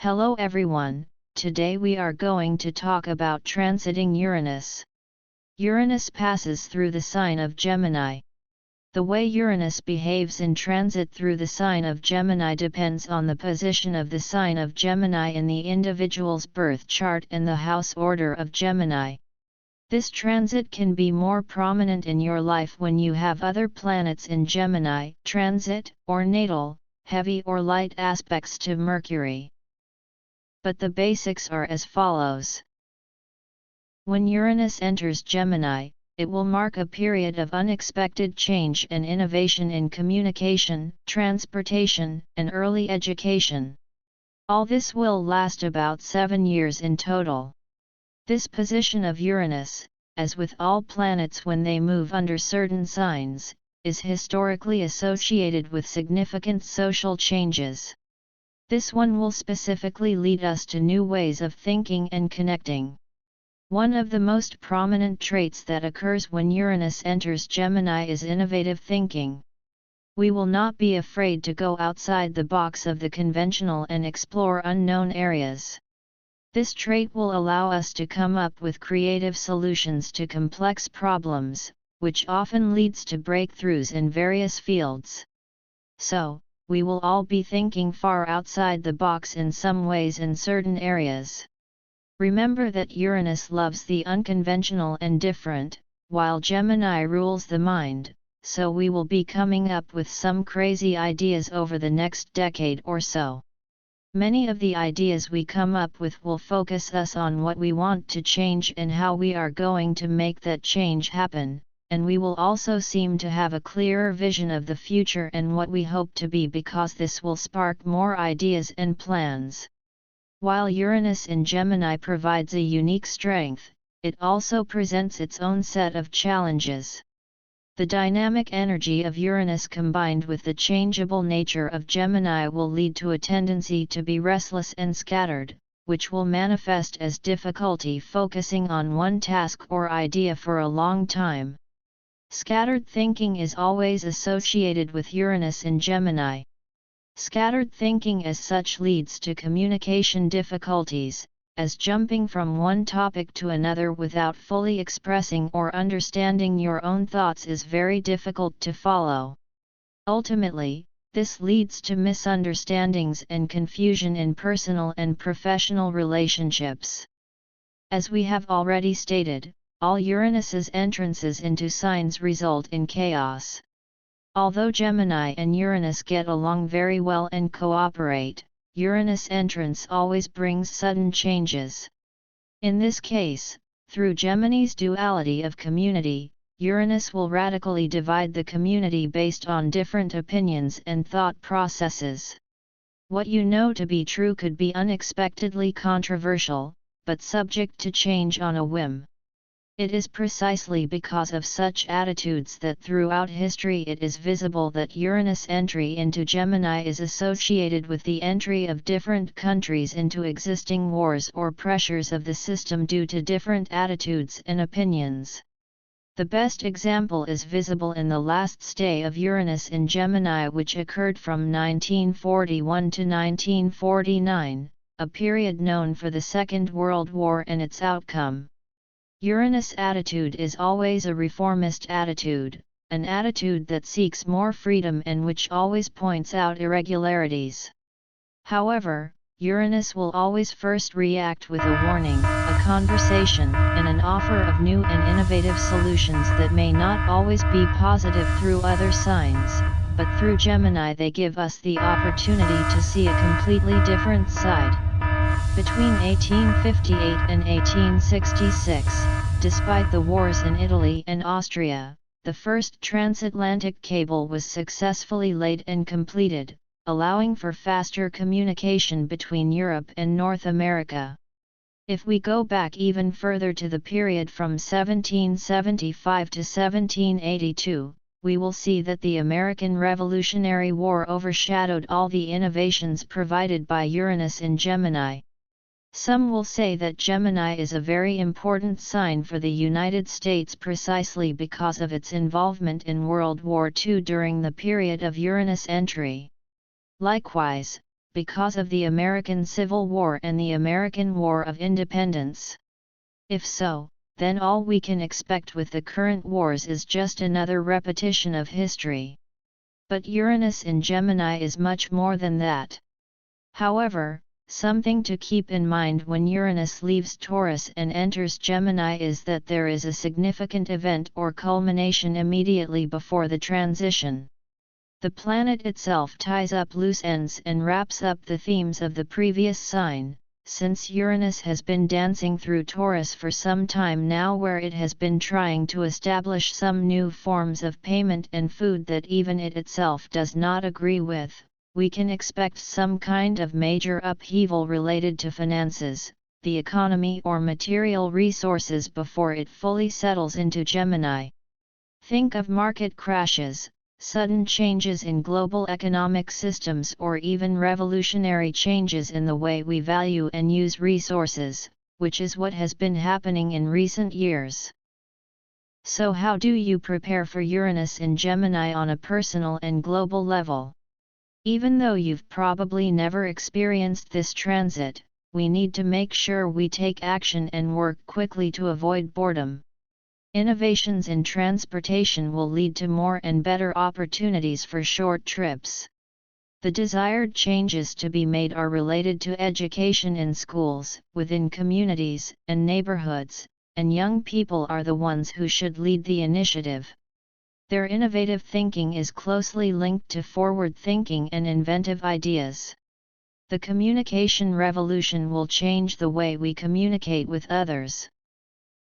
Hello everyone, today we are going to talk about transiting Uranus. Uranus passes through the sign of Gemini. The way Uranus behaves in transit through the sign of Gemini depends on the position of the sign of Gemini in the individual's birth chart and the house order of Gemini. This transit can be more prominent in your life when you have other planets in Gemini, transit, or natal, heavy or light aspects to Mercury. But the basics are as follows. When Uranus enters Gemini, it will mark a period of unexpected change and innovation in communication, transportation, and early education. All this will last about 7 years in total. This position of Uranus, as with all planets when they move under certain signs, is historically associated with significant social changes. This one will specifically lead us to new ways of thinking and connecting. One of the most prominent traits that occurs when Uranus enters Gemini is innovative thinking. We will not be afraid to go outside the box of the conventional and explore unknown areas. This trait will allow us to come up with creative solutions to complex problems, which often leads to breakthroughs in various fields. So, we will all be thinking far outside the box in some ways in certain areas. Remember that Uranus loves the unconventional and different, while Gemini rules the mind, so we will be coming up with some crazy ideas over the next decade or so. Many of the ideas we come up with will focus us on what we want to change and how we are going to make that change happen, and we will also seem to have a clearer vision of the future and what we hope to be because this will spark more ideas and plans. While Uranus in Gemini provides a unique strength, it also presents its own set of challenges. The dynamic energy of Uranus combined with the changeable nature of Gemini will lead to a tendency to be restless and scattered, which will manifest as difficulty focusing on one task or idea for a long time. Scattered thinking is always associated with Uranus in Gemini. Scattered thinking as such leads to communication difficulties, as jumping from one topic to another without fully expressing or understanding your own thoughts is very difficult to follow. Ultimately, this leads to misunderstandings and confusion in personal and professional relationships. As we have already stated, all Uranus's entrances into signs result in chaos. Although Gemini and Uranus get along very well and cooperate, Uranus entrance always brings sudden changes. In this case, through Gemini's duality of community, Uranus will radically divide the community based on different opinions and thought processes. What you know to be true could be unexpectedly controversial, but subject to change on a whim. It is precisely because of such attitudes that throughout history it is visible that Uranus' entry into Gemini is associated with the entry of different countries into existing wars or pressures of the system due to different attitudes and opinions. The best example is visible in the last stay of Uranus in Gemini, which occurred from 1941 to 1949, a period known for the Second World War and its outcome. Uranus' attitude is always a reformist attitude, an attitude that seeks more freedom and which always points out irregularities. However, Uranus will always first react with a warning, a conversation, and an offer of new and innovative solutions that may not always be positive through other signs, but through Gemini they give us the opportunity to see a completely different side. Between 1858 and 1866, despite the wars in Italy and Austria, the first transatlantic cable was successfully laid and completed, allowing for faster communication between Europe and North America. If we go back even further to the period from 1775 to 1782, we will see that the American Revolutionary War overshadowed all the innovations provided by Uranus in Gemini. Some will say that Gemini is a very important sign for the United States precisely because of its involvement in World War II during the period of Uranus entry. Likewise, because of the American Civil War and the American War of Independence? If so, then all we can expect with the current wars is just another repetition of history. But Uranus in Gemini is much more than that. However, something to keep in mind when Uranus leaves Taurus and enters Gemini is that there is a significant event or culmination immediately before the transition. The planet itself ties up loose ends and wraps up the themes of the previous sign, since Uranus has been dancing through Taurus for some time now, where it has been trying to establish some new forms of payment and food that even it itself does not agree with. We can expect some kind of major upheaval related to finances, the economy or material resources before it fully settles into Gemini. Think of market crashes, sudden changes in global economic systems, or even revolutionary changes in the way we value and use resources, which is what has been happening in recent years. So how do you prepare for Uranus in Gemini on a personal and global level? Even though you've probably never experienced this transit, we need to make sure we take action and work quickly to avoid boredom. Innovations in transportation will lead to more and better opportunities for short trips. The desired changes to be made are related to education in schools, within communities and neighborhoods, and young people are the ones who should lead the initiative. Their innovative thinking is closely linked to forward thinking and inventive ideas. The communication revolution will change the way we communicate with others.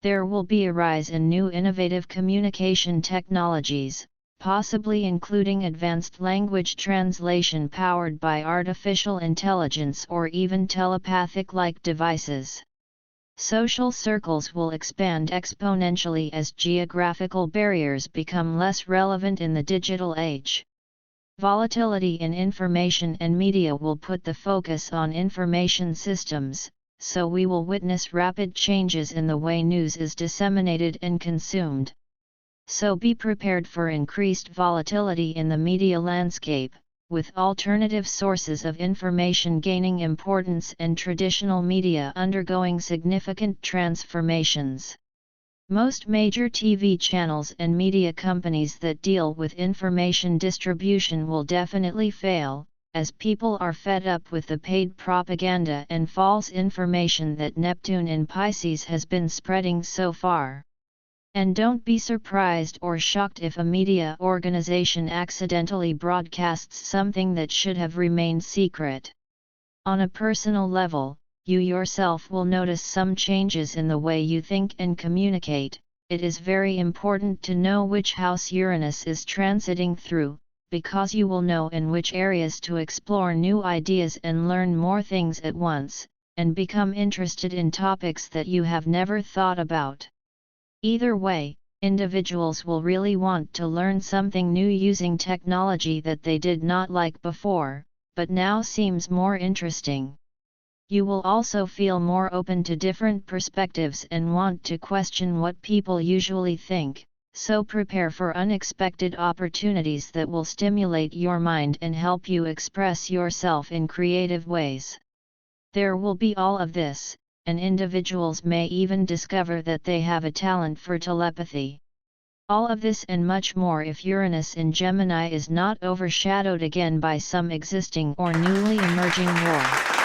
There will be a rise in new innovative communication technologies, possibly including advanced language translation powered by artificial intelligence or even telepathic-like devices. Social circles will expand exponentially as geographical barriers become less relevant in the digital age. Volatility in information and media will put the focus on information systems, so we will witness rapid changes in the way news is disseminated and consumed. So be prepared for increased volatility in the media landscape, with alternative sources of information gaining importance and traditional media undergoing significant transformations. Most major TV channels and media companies that deal with information distribution will definitely fail, as people are fed up with the paid propaganda and false information that Neptune in Pisces has been spreading so far. And don't be surprised or shocked if a media organization accidentally broadcasts something that should have remained secret. On a personal level, you yourself will notice some changes in the way you think and communicate. It is very important to know which house Uranus is transiting through, because you will know in which areas to explore new ideas and learn more things at once, and become interested in topics that you have never thought about. Either way, individuals will really want to learn something new using technology that they did not like before, but now seems more interesting. You will also feel more open to different perspectives and want to question what people usually think. So prepare for unexpected opportunities that will stimulate your mind and help you express yourself in creative ways. There will be all of this, and individuals may even discover that they have a talent for telepathy. All of this and much more if Uranus in Gemini is not overshadowed again by some existing or newly emerging war.